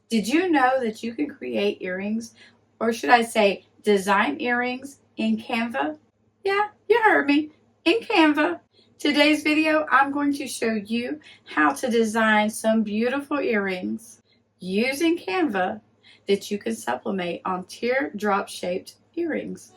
Did you know that you can create earrings, or should I say design earrings in Canva? Yeah, you heard me, in Canva. Today's video, I'm going to show you how to design some beautiful earrings using Canva that you can sublimate on teardrop shaped earrings.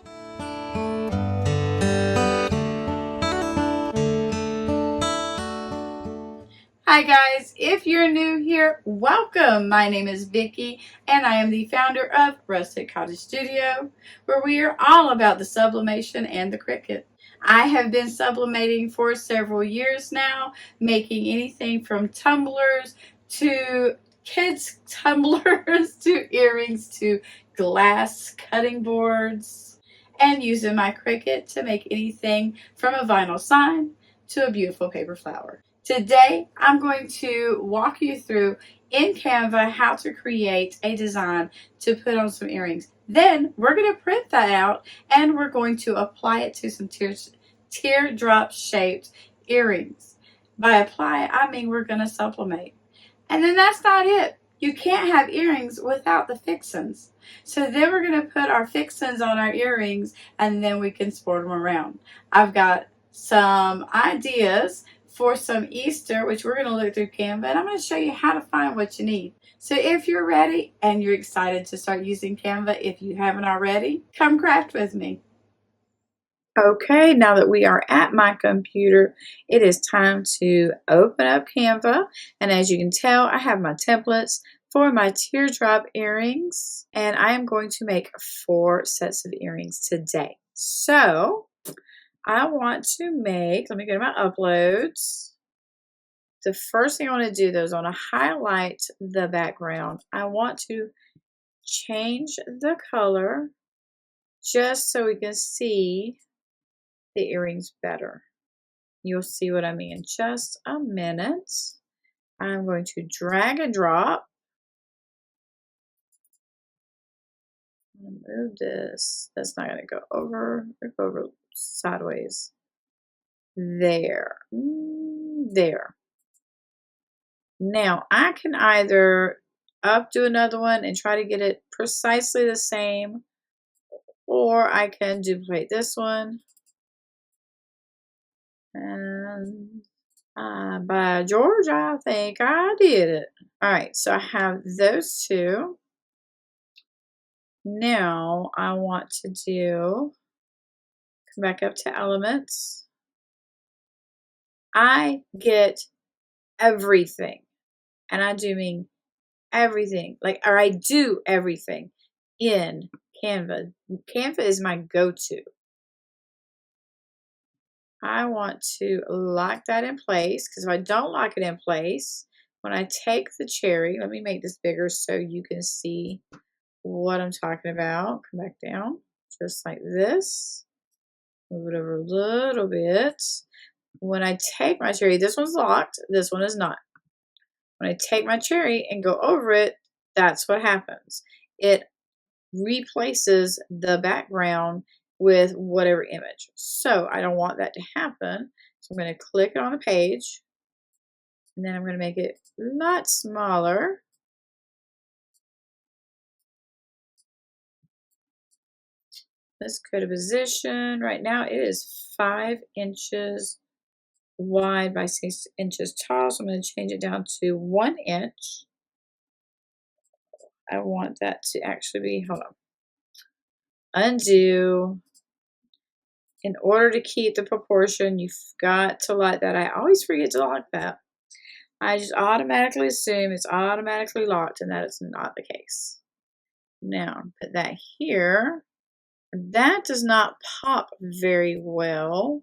Hi guys, if you're new here, welcome. My name is Vicki and I am the founder of Rustic Cottage Studio, where we are all about the sublimation and the Cricut. I have been sublimating for several years now, making anything from tumblers to kids tumblers to earrings to glass cutting boards, and using my Cricut to make anything from a vinyl sign to a beautiful paper flower. Today, I'm going to walk you through in Canva how to create a design to put on some earrings. Then we're going to print that out and we're going to apply it to some teardrop shaped earrings. By apply, I mean we're going to sublimate. And then that's not it. You can't have earrings without the fixins. So then we're going to put our fixins on our earrings and then we can sport them around. I've got some ideas for some Easter, which we're going to look through Canva, and I'm going to show you how to find what you need. So if you're ready and you're excited to start using Canva, if you haven't already, come craft with me. Okay, now that we are at my computer, it is time to open up Canva. And as you can tell, I have my templates for my teardrop earrings. And I am going to make 4 sets of earrings today. So I want to make, let me go to my uploads. The first thing I want to do though is I want to highlight the background. I want to change the color just so we can see the earrings better. You'll see what I mean in just a minute. I'm going to drag and drop. Move this. That's not going to go over. Go over sideways. There. There. Now I can either do another one and try to get it precisely the same, or I can duplicate this one. And by George, I think I did it. All right, so I have those 2. Now I want to come back up to elements. I get everything, and I do mean everything, or I do everything in Canva. Canva is my go-to. I want to lock that in place, because if I don't lock it in place, when I take the cherry, let me make this bigger so you can see what I'm talking about. Come back down, just like this. Move it over a little bit. When I take my cherry, this one's locked, this one is not. When I take my cherry and go over it, that's what happens. It replaces the background with whatever image. So I don't want that to happen. So I'm going to click it on the page, and then I'm going to make it a lot smaller. Let's go to position. Right now it is 5 inches wide by 6 inches tall. So I'm going to change it down to 1 inch. I want that to actually be, hold on, undo. In order to keep the proportion, you've got to lock that. I always forget to lock that. I just automatically assume it's automatically locked, and that is not the case. Now, put that here. That does not pop very well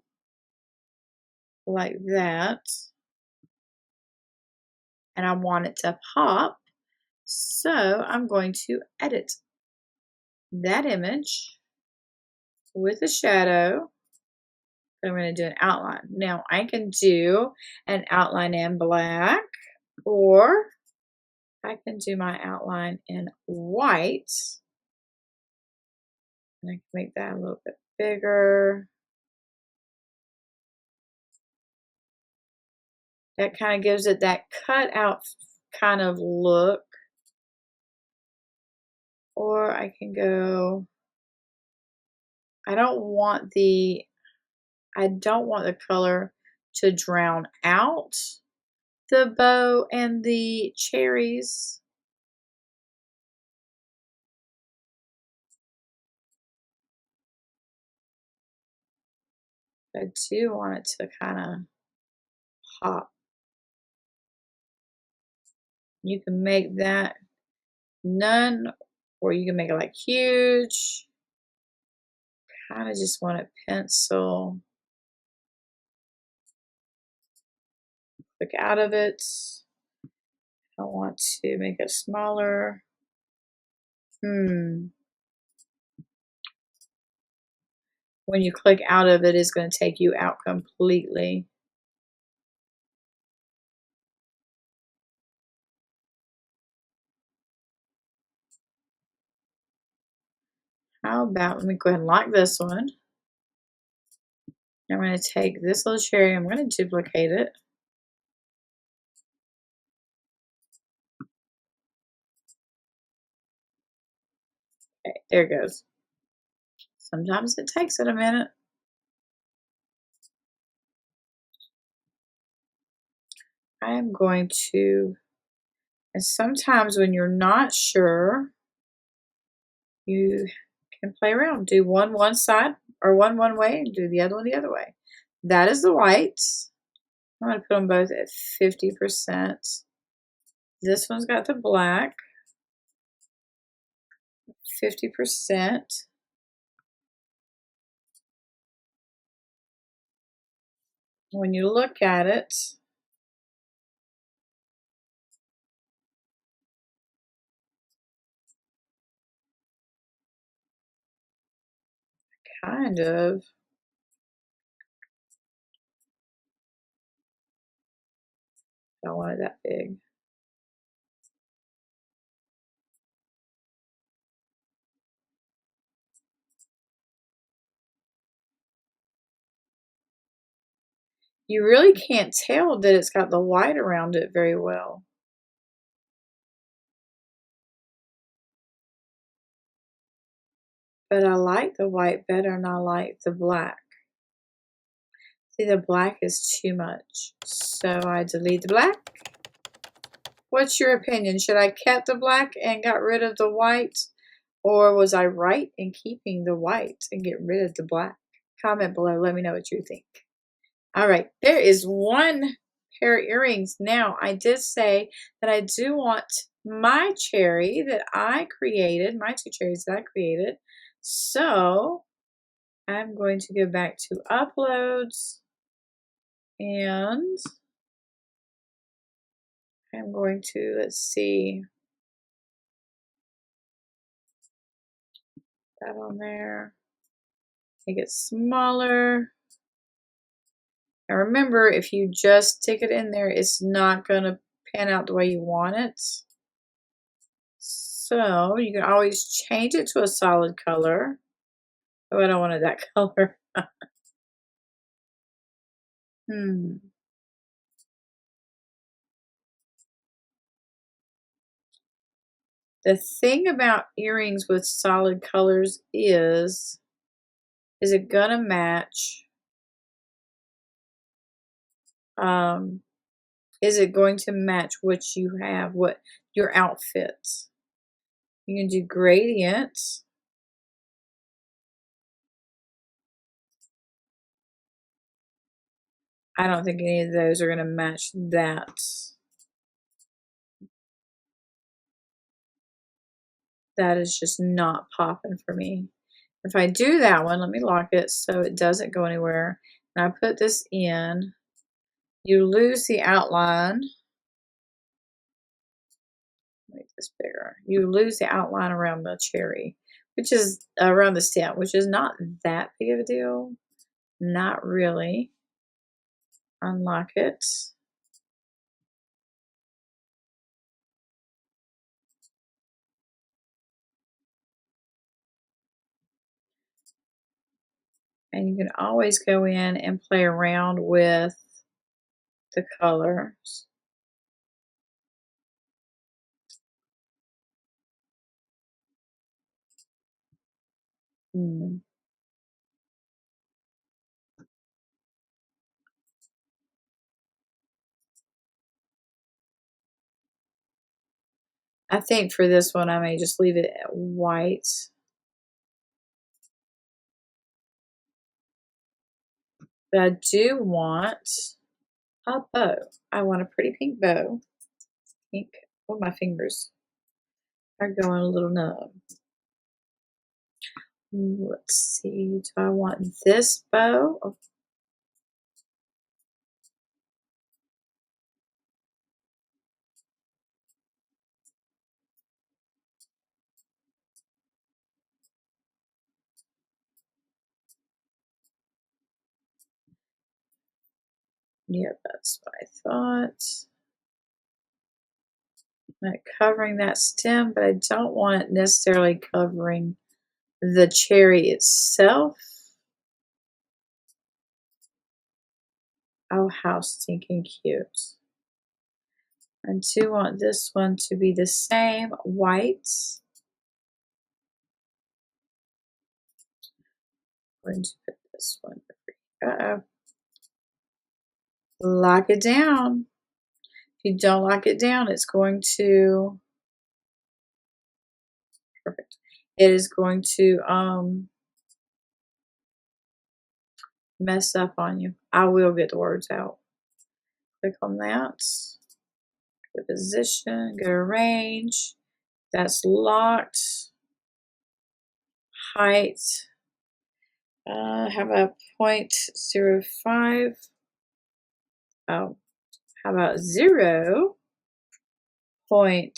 like that. And I want it to pop, so I'm going to edit that image with a shadow. I'm going to do an outline. Now I can do an outline in black, or I can do my outline in white. And I can make that a little bit bigger. That kind of gives it that cut out kind of look. Or I can go, I don't want the color to drown out the bow and the cherries. I do want it to kind of pop. You can make that none, or you can make it like huge. Kind of just want to pencil, click out of it. I want to make it smaller. When you click out of it, it's going to take you out completely. How about, let me go ahead and lock this one. I'm going to take this little cherry, I'm going to duplicate it. Okay, there it goes. Sometimes it takes it a minute. I am going to, and sometimes when you're not sure, you can play around. Do one side, or one way, and do the other one the other way. That is the white. I'm going to put them both at 50%. This one's got the black, 50%. When you look at it, kind of, don't want it that big. You really can't tell that it's got the white around it very well. But I like the white better than I like the black. See, the black is too much. So I delete the black. What's your opinion? Should I kept the black and got rid of the white? Or was I right in keeping the white and get rid of the black? Comment below. Let me know what you think. All right. There is one pair of earrings. Now, I did say that I do want my cherry that I created, my two cherries that I created. So I'm going to go back to uploads and I'm going to, let's see, that on there, make it smaller. Now remember, if you just stick it in there, it's not going to pan out the way you want it. So you can always change it to a solid color. Oh, I don't want it that color. The thing about earrings with solid colors is it gonna match? Is it going to match what you have, what your outfits? You can do gradients. I don't think any of those are gonna match that. That is just not popping for me. If I do that one, let me lock it so it doesn't go anywhere. And I put this in, you lose the outline. Make this bigger. You lose the outline around the cherry, which is around the stem, which is not that big of a deal. Not really. Unlock it. And you can always go in and play around with the colors. Hmm. I think for this one, I may just leave it at white. But I do want a bow. I want a pretty pink bow. Pink. Oh, my fingers are going a little numb. Let's see. Do I want this bow? Oh, yeah, that's what I thought. Like covering that stem, but I don't want it necessarily covering the cherry itself. Oh, how stinking cute. I do want this one to be the same white. I'm going to put this one over here. Uh-oh. Lock it down. If you don't lock it down, it's going to, perfect. It is going to mess up on you. I will get the words out. Click on that. Go to position, go to range. That's locked. Height. How about 0.05? Oh, how about 0.05?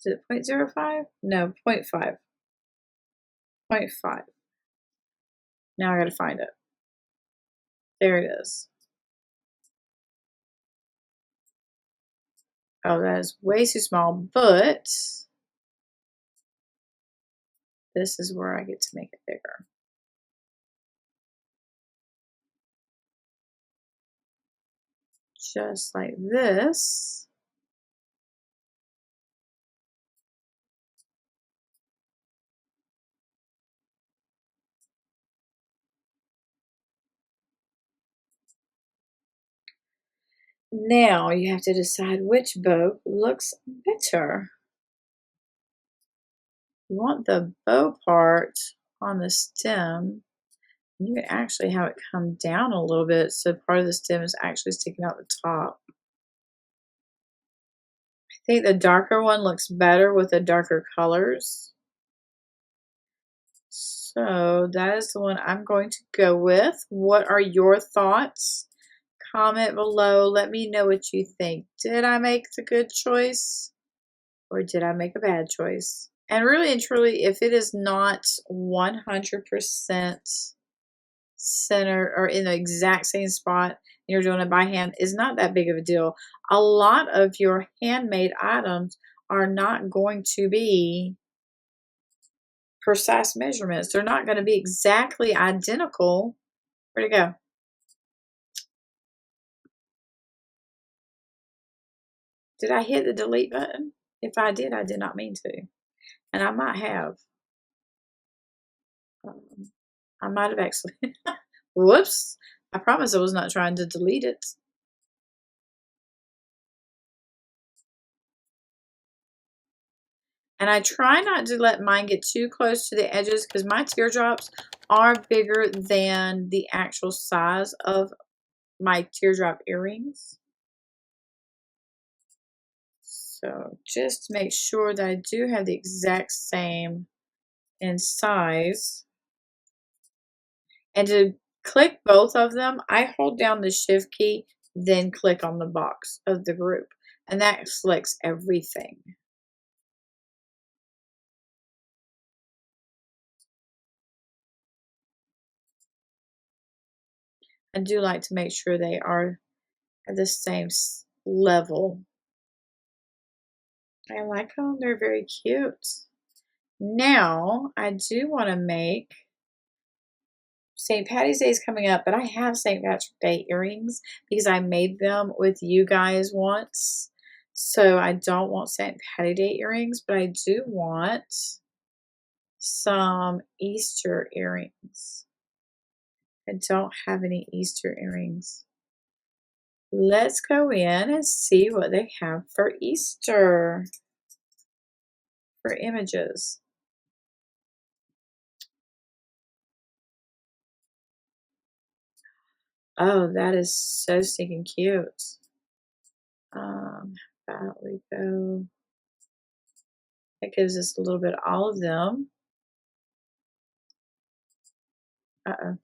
Is it 0.05? No, 0.5. 0.5. Now I gotta find it. There it is. Oh, that is way too small, but this is where I get to make it bigger. Just like this. Now you have to decide which bow looks better. You want the bow part on the stem. You can actually have it come down a little bit so part of the stem is actually sticking out the top. I think the darker one looks better with the darker colors. So that is the one I'm going to go with. What are your thoughts? Comment below. Let me know what you think. Did I make the good choice or did I make a bad choice? And really and truly, if it is not 100% centered or in the exact same spot, and you're doing it by hand, is not that big of a deal. A lot of your handmade items are not going to be precise measurements. They're not going to be exactly identical. Where'd it go? Did I hit the delete button? If I did, I did not mean to. And I might have. I might have actually. Whoops. I promise I was not trying to delete it. And I try not to let mine get too close to the edges because my teardrops are bigger than the actual size of my teardrop earrings. So just make sure that I do have the exact same in size. And to click both of them, I hold down the shift key, then click on the box of the group. And that selects everything. I do like to make sure they are at the same level. I like them. They're very cute. Now, I do want to make St. Patty's Day is coming up, but I have St. Patrick's Day earrings because I made them with you guys once. So I don't want St. Patty Day earrings, but I do want some Easter earrings. I don't have any Easter earrings. Let's go in and see what they have for Easter for images. Oh, that is so stinking cute. How about we go? That gives us a little bit of all of them. Uh-oh.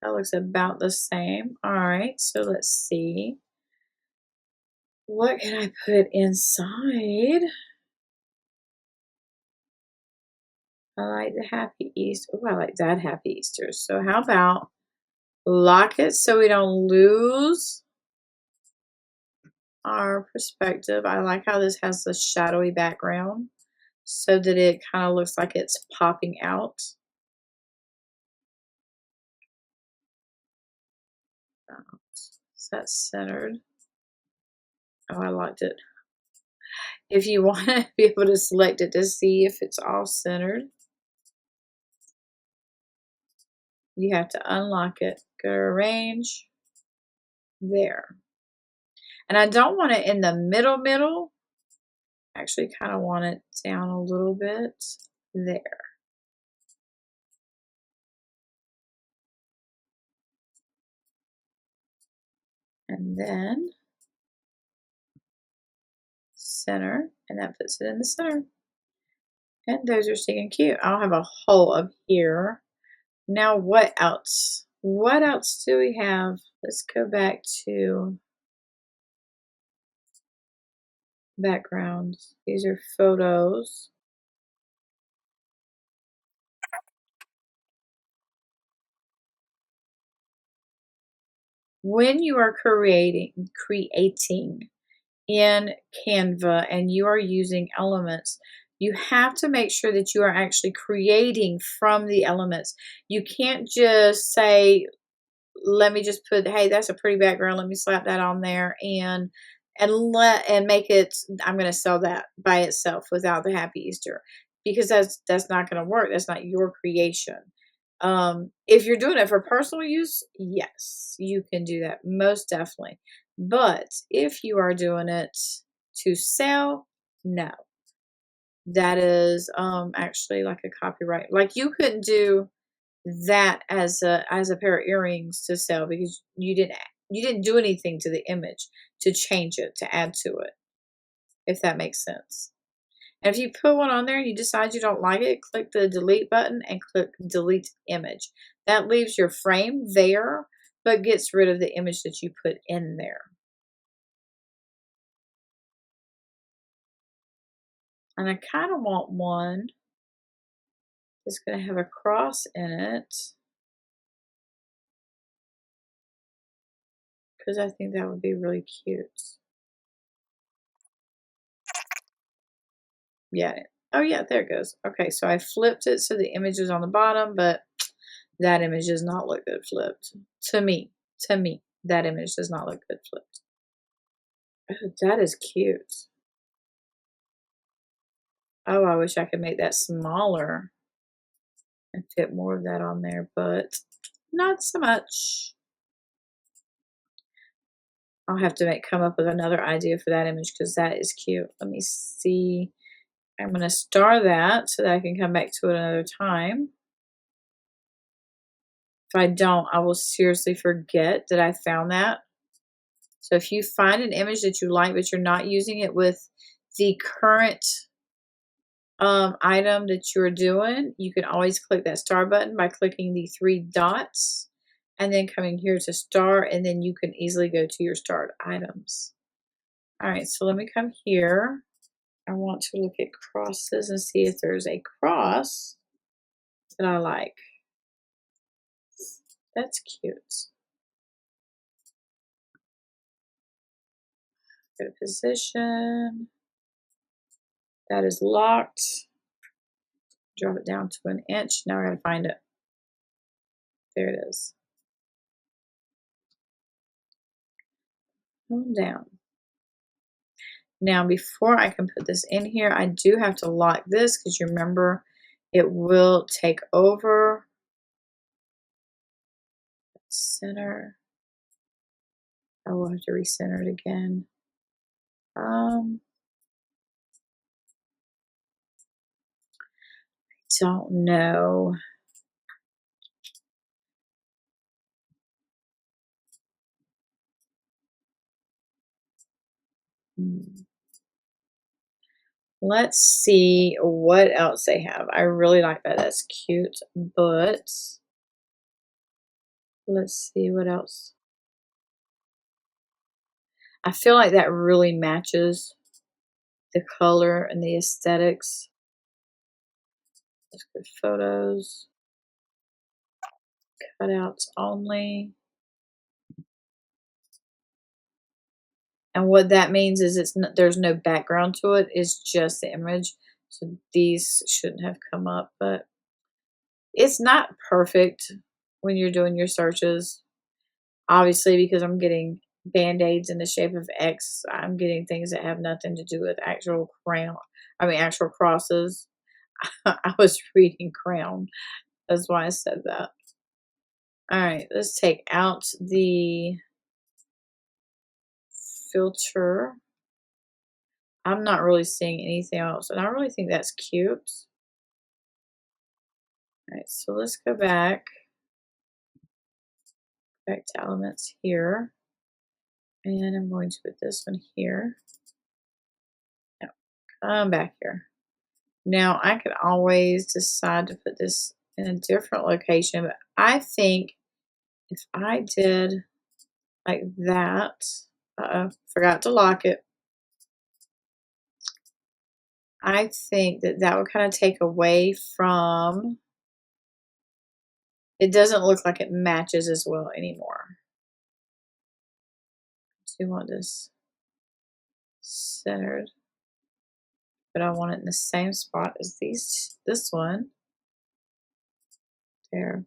That looks about the same. All right, so let's see. What can I put inside? I like the Happy Easter. Oh, I like that Happy Easter. So how about lockets so we don't lose our perspective? I like how this has the shadowy background so that it kind of looks like it's popping out. Is that centered? Oh, I liked it. If you want to be able to select it to see if it's all centered, you have to unlock it. Go to arrange. There. And I don't want it in the middle. I actually kind of want it down a little bit. There. And then center, and that puts it in the center. And those are stinking cute. I'll have a hole up here. Now what else? What else do we have? Let's go back to backgrounds. These are photos. When you are creating in Canva and you are using elements, you have to make sure that you are actually creating from the elements. You can't just say, let me just put, hey, that's a pretty background, let me slap that on there and make it, I'm going to sell that by itself without the Happy Easter, because that's not going to work. That's not your creation. If you're doing it for personal use, yes, you can do that, most definitely. But if you are doing it to sell, no. That is actually like a copyright. Like you couldn't do that as a pair of earrings to sell because you didn't do anything to the image to change it, to add to it, if that makes sense. And if you put one on there and you decide you don't like it, click the delete button and click delete image. That leaves your frame there, but gets rid of the image that you put in there. And I kind of want one that's going to have a cross in it, because I think that would be really cute. Yeah. Oh yeah, there it goes. Okay, so I flipped it so the image is on the bottom, but that image does not look good flipped. To me, that image does not look good flipped. Oh, that is cute. Oh, I wish I could make that smaller and fit more of that on there, but not so much. I'll have to come up with another idea for that image because that is cute. Let me see. I'm going to star that so that I can come back to it another time. If I don't, I will seriously forget that I found that. So if you find an image that you like, but you're not using it with the current item that you're doing, you can always click that star button by clicking the 3 dots and then coming here to star, and then you can easily go to your starred items. All right, so let me come here. I want to look at crosses and see if there's a cross that I like. That's cute. Go to position. That is locked. Drop it down to 1 inch. Now I gotta find it. There it is. Hold down. Now, before I can put this in here, I do have to lock this because you remember it will take over. Center. I will have to recenter it again. Don't know. Let's see what else they have. I really like that. That's cute, but let's see what else. I feel like that really matches the color and the aesthetics. Let's go photos. Cutouts only. And what that means is there's no background to it. It's just the image. So these shouldn't have come up, but it's not perfect when you're doing your searches. Obviously, because I'm getting band-aids in the shape of X, I'm getting things that have nothing to do with actual actual crosses. I was reading crown. That's why I said that. All right, let's take out the filter. I'm not really seeing anything else, and I really think that's cute. All right, so let's go back to elements here, and I'm going to put this one here. Now, come back here. Now, I could always decide to put this in a different location, but I think if I did like that, forgot to lock it. I think that would kind of take away from, it doesn't look like it matches as well anymore. So you want this centered, but I want it in the same spot as this one. There.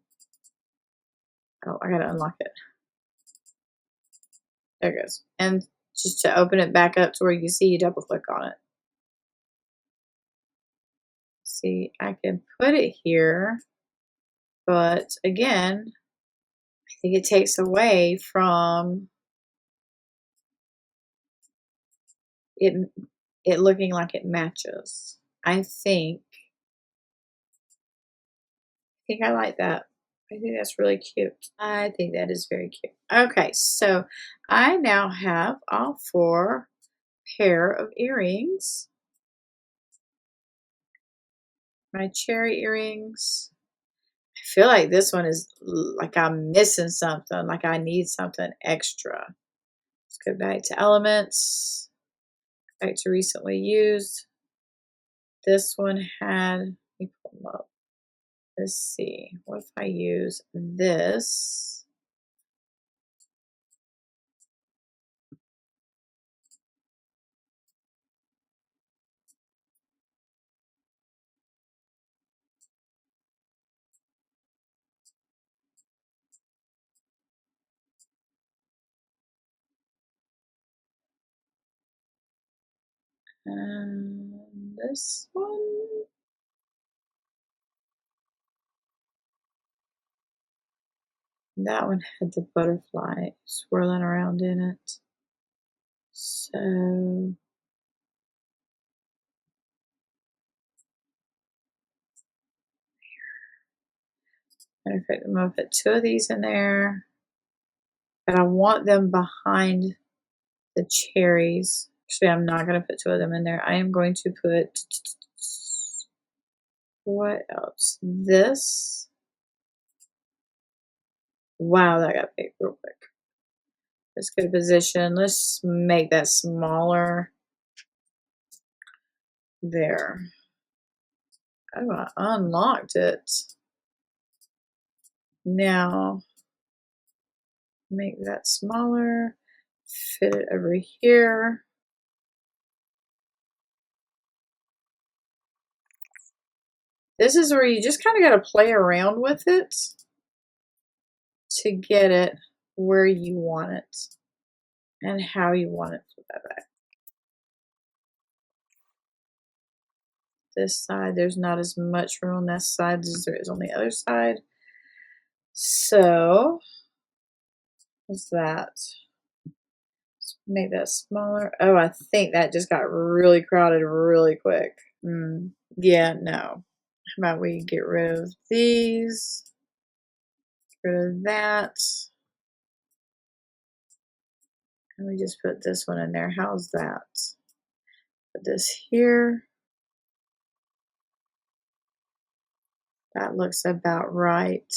Oh, I gotta unlock it. There it goes. And just to open it back up to where you can see, you double click on it. See, I can put it here, but again, I think it takes away from it looking like it matches. I think I like that. I think that's really cute. I think that is very cute. Okay, so I now have all 4 pair of earrings. My cherry earrings. I feel like this one is like I'm missing something, like I need something extra. Let's go back to elements, back to recently used. This one had, let me pull them up. Let's see, what if I use this? And this one. That one had the butterfly swirling around in it. So matter of fact, I'm gonna put 2 of these in there, but I want them behind the cherries. Actually, I'm not gonna put 2 of them in there. I am going to put, what else? This. Wow, that got big real quick. Let's get a position. Let's make that smaller. There. Oh, I unlocked it. Now, make that smaller. Fit it over here. This is where you just kind of got to play around with it to get it where you want it and how you want it to go back. This side, there's not as much room on this side as there is on the other side. So, what's that? Let's make that smaller. Oh, I think that just got really crowded really quick. Yeah, no. How about we get rid of these? Get rid of that. And we just put this one in there. How's that? Put this here. That looks about right.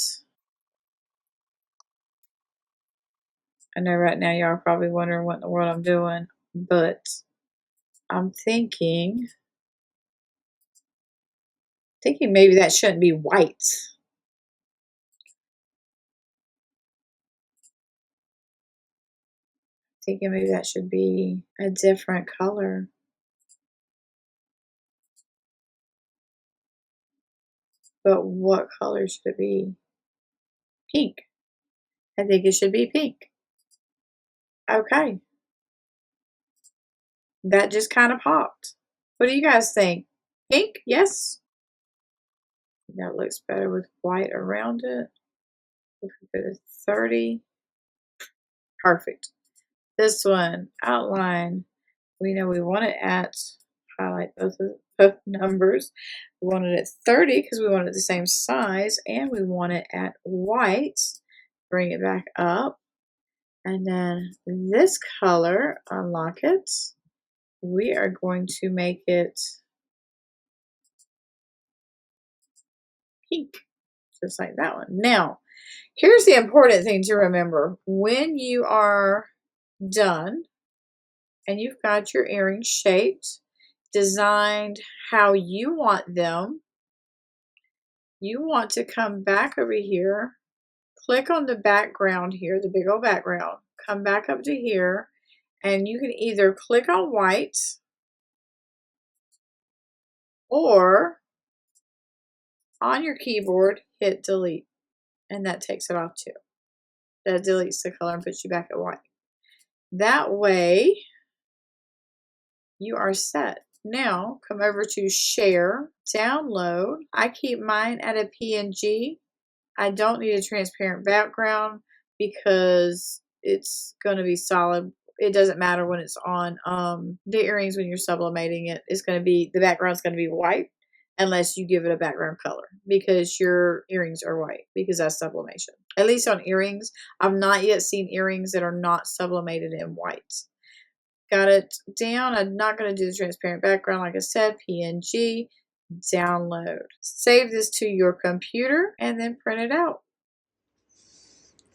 I know right now y'all are probably wondering what in the world I'm doing, but I'm thinking maybe that shouldn't be white. Thinking maybe that should be a different color. But what color should it be? Pink. I think it should be pink. Okay. That just kind of popped. What do you guys think? Pink? Yes? That looks better with white around it. If we put a 30. Perfect. This one, outline. We know we want it at, highlight both numbers. We want it at 30 because we want it the same size, and we want it at white. Bring it back up. And then this color, unlock it. We are going to make it pink, just like that one. Now, here's the important thing to remember. When you are done and you've got your earrings shaped, designed how you want them, you want to come back over here, click on the background here, the big old background, come back up to here, and you can either click on white or on your keyboard, hit delete, and that takes it off too. That deletes the color and puts you back at white. That way, you are set. Now, come over to Share, Download. I keep mine at a PNG. I don't need a transparent background because it's going to be solid. It doesn't matter when it's on the earrings when you're sublimating it. It's going to be, the background's going to be white unless you give it a background color because your earrings are white because that's sublimation. At least on earrings. I've not yet seen earrings that are not sublimated in white. Got it down. I'm not going to do the transparent background. Like I said, PNG, download. Save this to your computer and then print it out.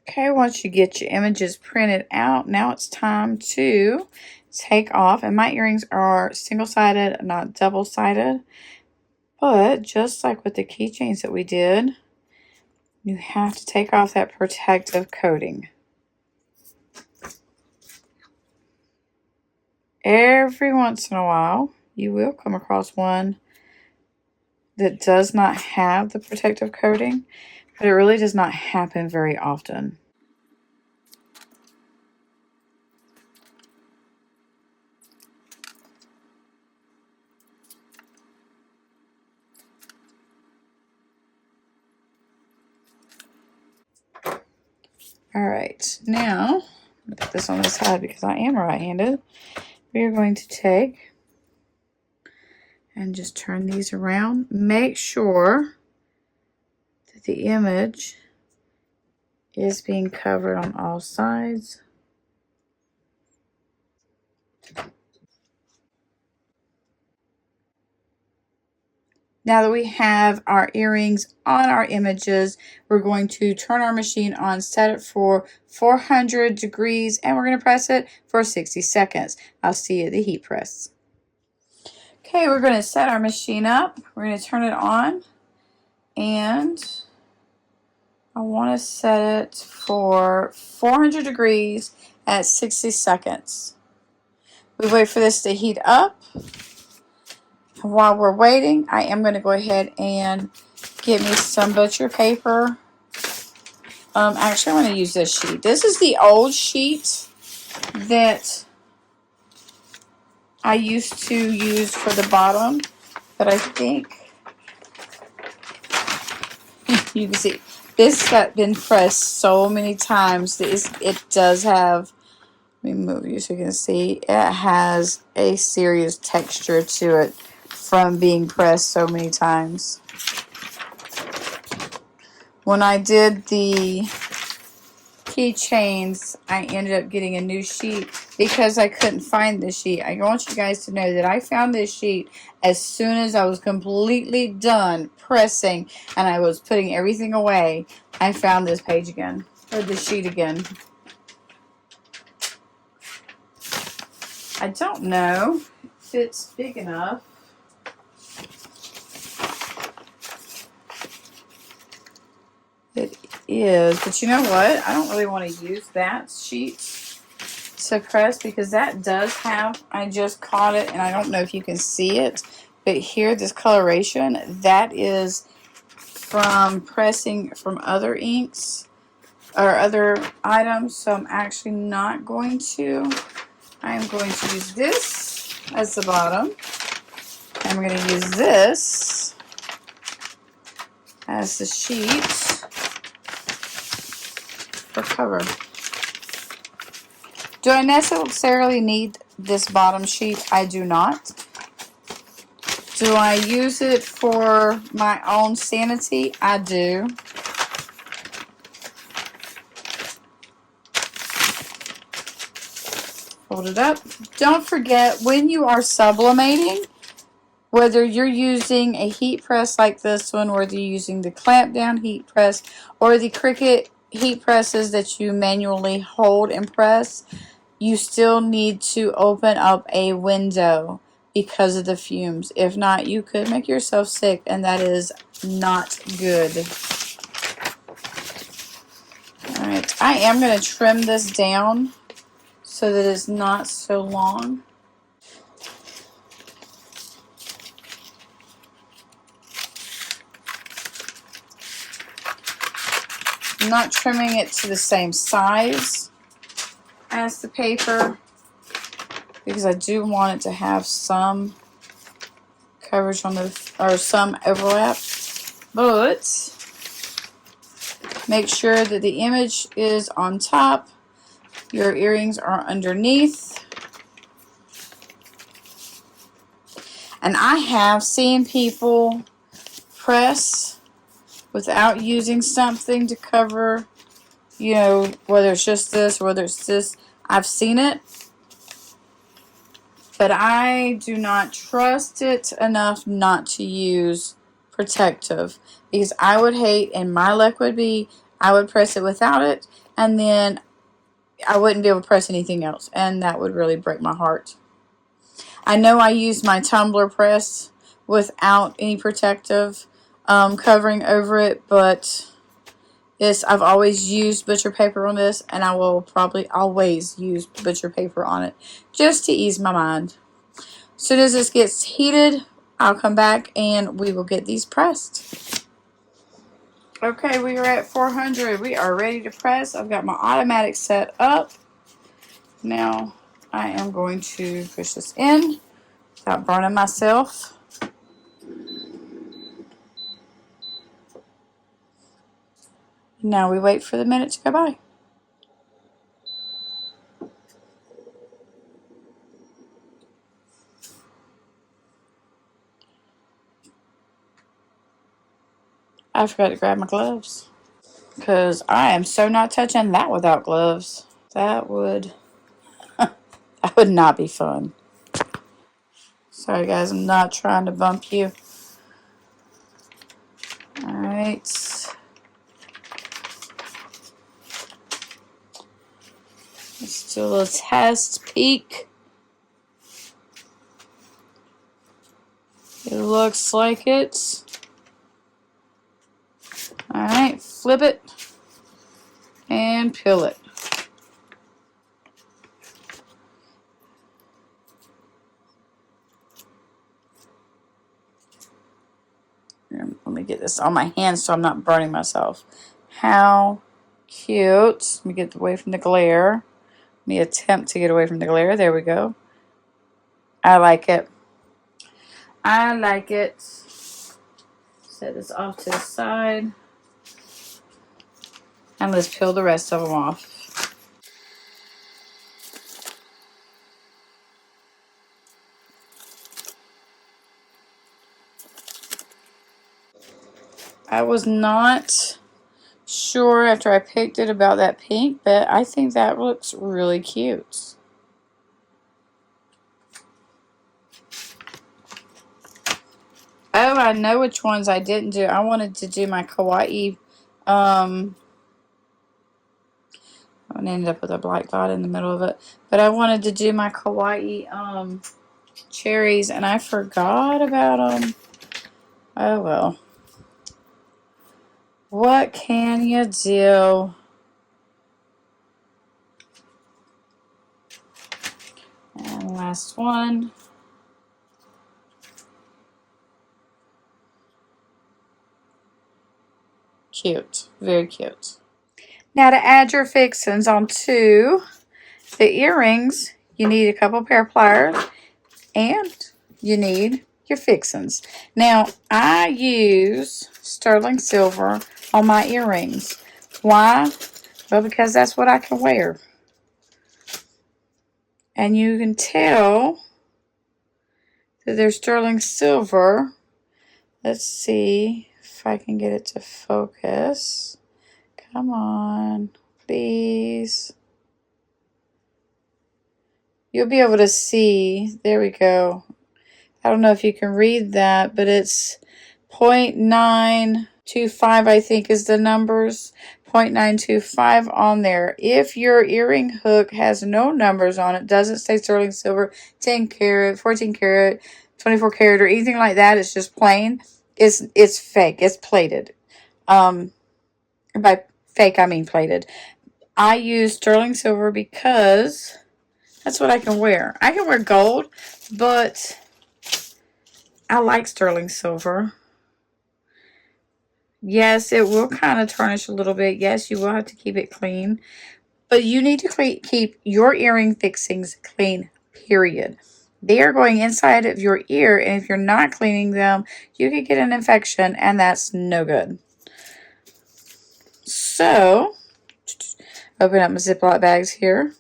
Okay, once you get your images printed out, now it's time to take off. And my earrings are single-sided, not double-sided. But just like with the keychains that we did, you have to take off that protective coating. Every once in a while, you will come across one that does not have the protective coating, but it really does not happen very often. All right, now, put this on the side because I am right-handed. We are going to take and just turn these around. Make sure that the image is being covered on all sides. Now that we have our earrings on our images, we're going to turn our machine on, set it for 400 degrees, and we're going to press it for 60 seconds. I'll see you at the heat press. Okay, we're going to set our machine up. We're going to turn it on, and I want to set it for 400 degrees at 60 seconds. We wait for this to heat up. while we're waiting, I am going to go ahead and get me some butcher paper. Actually, I'm going to use this sheet. This is the old sheet that I used to use for the bottom, but I think you can see this got been pressed so many times that it does have, let me move you so you can see, it has a serious texture to it from being pressed so many times. When I did the keychains, I ended up getting a new sheet because I couldn't find this sheet. I want you guys to know that I found this sheet as soon as I was completely done pressing and I was putting everything away. I found this page again, or this sheet again. I don't know if it's big enough. It is, but you know what? I don't really want to use that sheet to press because that does have, I just caught it and I don't know if you can see it, but here, this coloration, that is from pressing from other inks or other items, so I'm actually not going to. I'm going to use this as the bottom. I'm going to use this as the sheet for cover. Do I necessarily need this bottom sheet? I do not. Do I use it for my own sanity? I do. Hold it up. Don't forget, when you are sublimating, whether you're using a heat press like this one, whether you're using the clamp down heat press or the Cricut heat presses that you manually hold and press, you still need to open up a window because of the fumes. If not, you could make yourself sick, and that is not good. Alright, I am going to trim this down so that it's not so long. I'm not trimming it to the same size as the paper because I do want it to have some coverage on the, or some overlap, but make sure that the image is on top, your earrings are underneath. And I have seen people press without using something to cover, you know, whether it's just this or whether it's this. I've seen it, but I do not trust it enough not to use protective, because I would hate, and my luck would be, I would press it without it, and then I wouldn't be able to press anything else, and that would really break my heart. I know I used my tumbler press without any protective covering over it, but this, I've always used butcher paper on this, and I will probably always use butcher paper on it just to ease my mind. As soon as this gets heated, I'll come back and we will get these pressed. Okay, we are at 400. We are ready to press. I've got my automatic set up. Now I am going to push this in without burning myself. Now we wait for the minute to go by. I forgot to grab my gloves because I am so not touching that without gloves. That would not be fun. Sorry guys, I'm not trying to bump you. Alright. Let's do a little test peek. It looks like it. Alright, flip it and peel it. Let me get this on my hands so I'm not burning myself. How cute. Let me get away from the glare. Let me attempt to get away from the glare. There we go. I like it. I like it. Set this off to the side. And let's peel the rest of them off. I was not sure after I picked it about that pink, but I think that looks really cute. Oh, I know which ones I didn't do. I wanted to do my kawaii. I'm going to end up with a black dot in the middle of it. But I wanted to do my kawaii cherries, and I forgot about them. Oh, well. What can you do? And last one. Cute. Very cute. Now to add your fixings onto the earrings, you need a couple pair of pliers and you need your fixings. Now I use sterling silver on my earrings. Why? Well, because that's what I can wear. And you can tell that they're sterling silver. Let's see if I can get it to focus. Come on, please. You'll be able to see. There we go. I don't know if you can read that, but it's 0.925, I think, is the numbers. 0.925 on there. If your earring hook has no numbers on it, doesn't say sterling silver, 10 karat, 14 karat, 24 karat, or anything like that, it's just plain, it's fake. It's plated. By fake, I mean plated. I use sterling silver because that's what I can wear. I can wear gold, but I like sterling silver. Yes, it will kind of tarnish a little bit. Yes, you will have to keep it clean. But you need to keep your earring fixings clean, period. They are going inside of your ear, and if you're not cleaning them, you could get an infection, and that's no good. So, open up my Ziploc bags here.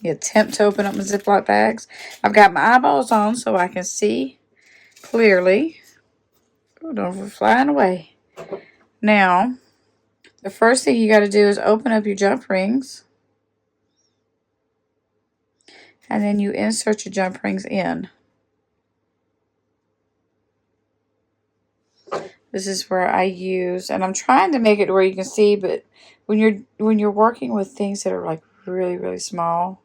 Attempt to open up my Ziploc bags. I've got my eyeballs on so I can see clearly. Oh, don't go flying away. Now, the first thing you got to do is open up your jump rings. And then you insert your jump rings in. This is where I use, and I'm trying to make it where you can see, but when you're working with things that are like really, really small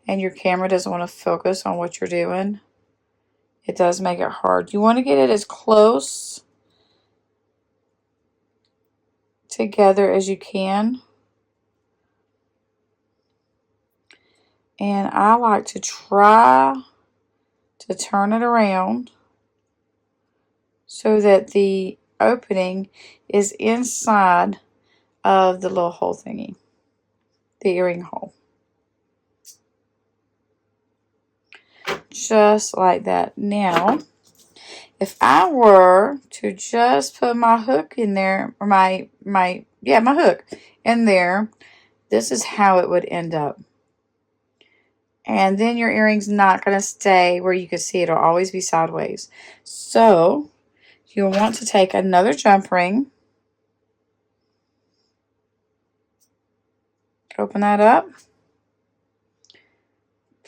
and your camera doesn't want to focus on what you're doing, it does make it hard. You want to get it as close together as you can. And I like to try to turn it around so that the opening is inside of the little hole thingy, the earring hole. Just like that. Now, if I were to just put my hook in there, or my hook in there, this is how it would end up. And then your earring's not going to stay where you can see it. It'll always be sideways. So, you'll want to take another jump ring. Open that up.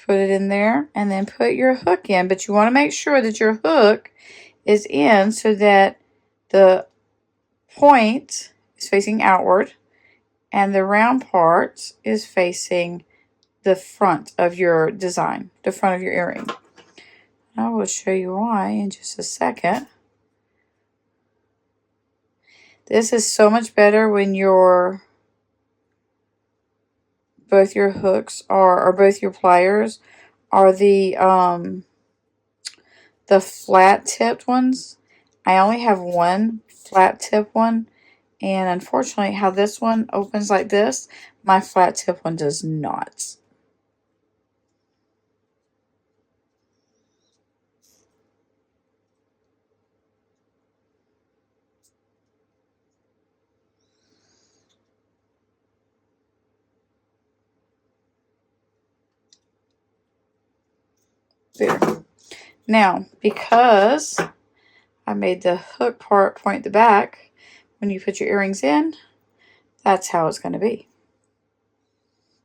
Put it in there. And then put your hook in. But you want to make sure that your hook is in so that the point is facing outward. And the round part is facing the front of your design. The front of your earring. I will show you why in just a second. This is so much better when both your hooks or both your pliers are the flat tipped ones. I only have one flat tip one, and unfortunately how this one opens like this, my flat tip one does not. There. Now, because I made the hook part point the back, when you put your earrings in, that's how it's going to be.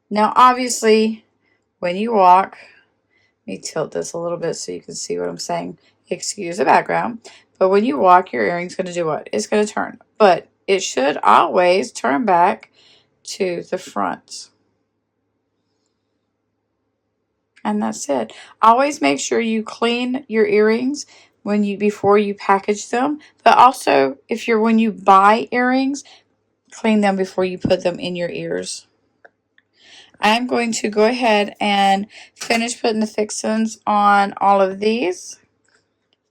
Now, obviously, when you walk, let me tilt this a little bit so you can see what I'm saying. Excuse the background. But when you walk, your earring's going to do what? It's going to turn. But it should always turn back to the front. And that's it. Always make sure you clean your earrings before you package them. But also, when you buy earrings, clean them before you put them in your ears. I'm going to go ahead and finish putting the fixins on all of these.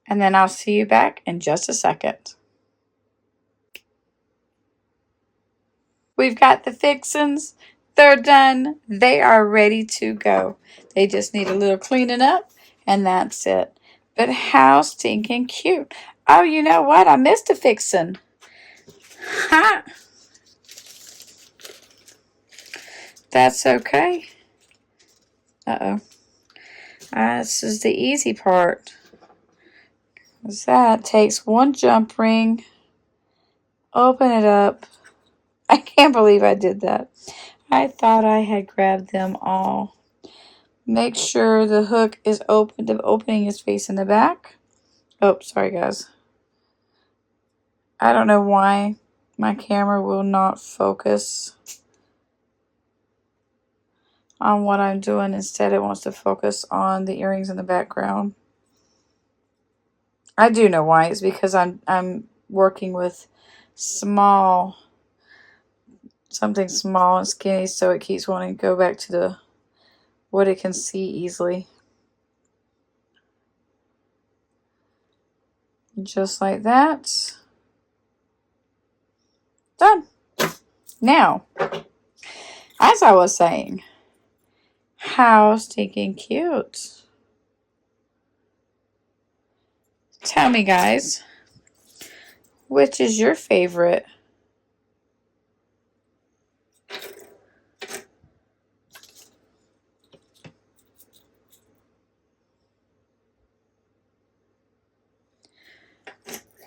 And then I'll see you back in just a second. We've got the fixins. They're done. They are ready to go. They just need a little cleaning up, and that's it. But how stinking cute. Oh, you know what? I missed a fixin. Ha! That's okay. Uh-oh. This is the easy part. That takes one jump ring. Open it up. I can't believe I did that. I thought I had grabbed them all. Make sure the hook is open. The opening is facing the back. Oh, sorry guys. I don't know why my camera will not focus on what I'm doing. Instead, it wants to focus on the earrings in the background. I do know why. It's because I'm working with something small and skinny, so it keeps wanting to go back to what it can see easily. Just like that. Done. Now, as I was saying, how stinking cute. Tell me, guys, which is your favorite?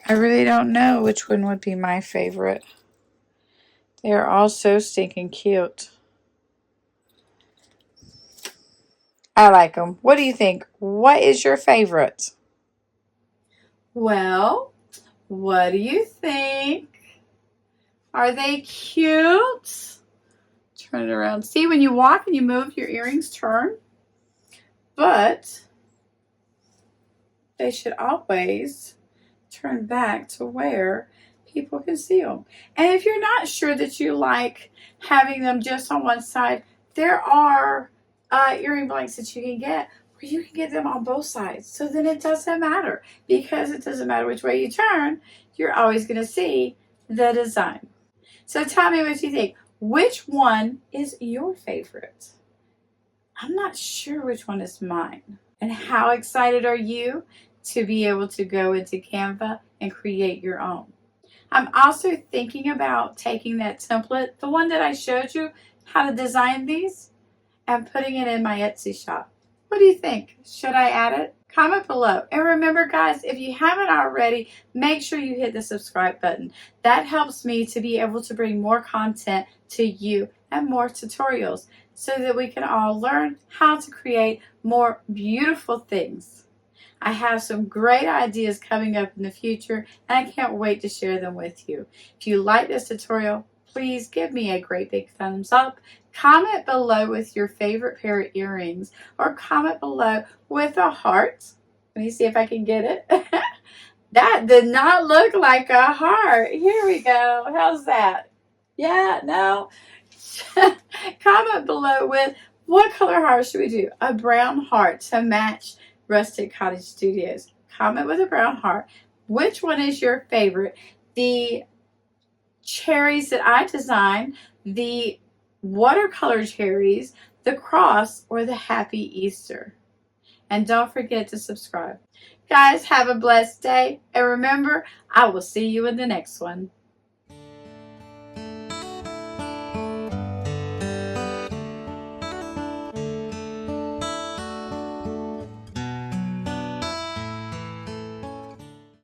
I really don't know which one would be my favorite. They are all so stinking cute. I like them. What do you think? What is your favorite? Well, what do you think? Are they cute? Turn it around. See, when you walk and you move, your earrings turn. But they should always turn back to where people can see them. And if you're not sure that you like having them just on one side, there are earring blanks that you can get where you can get them on both sides. So then it doesn't matter, because it doesn't matter which way you turn, you're always going to see the design. So tell me what you think. Which one is your favorite? I'm not sure which one is mine. And how excited are you to be able to go into Canva and create your own? I'm also thinking about taking that template, the one that I showed you how to design these, and putting it in my Etsy shop. What do you think? Should I add it? Comment below. And remember, guys, if you haven't already, make sure you hit the subscribe button. That helps me to be able to bring more content to you and more tutorials so that we can all learn how to create more beautiful things. I have some great ideas coming up in the future, and I can't wait to share them with you. If you like this tutorial, please give me a great big thumbs up. Comment below with your favorite pair of earrings, or comment below with a heart. Let me see if I can get it. That did not look like a heart. Here we go. How's that? Yeah, no? Comment below with what color heart should we do? A brown heart to match Rustic Cottage Studios. Comment with a brown heart. Which one is your favorite? The cherries that I designed, the watercolor cherries, the cross, or the happy Easter? And don't forget to subscribe. Guys, have a blessed day. And remember, I will see you in the next one.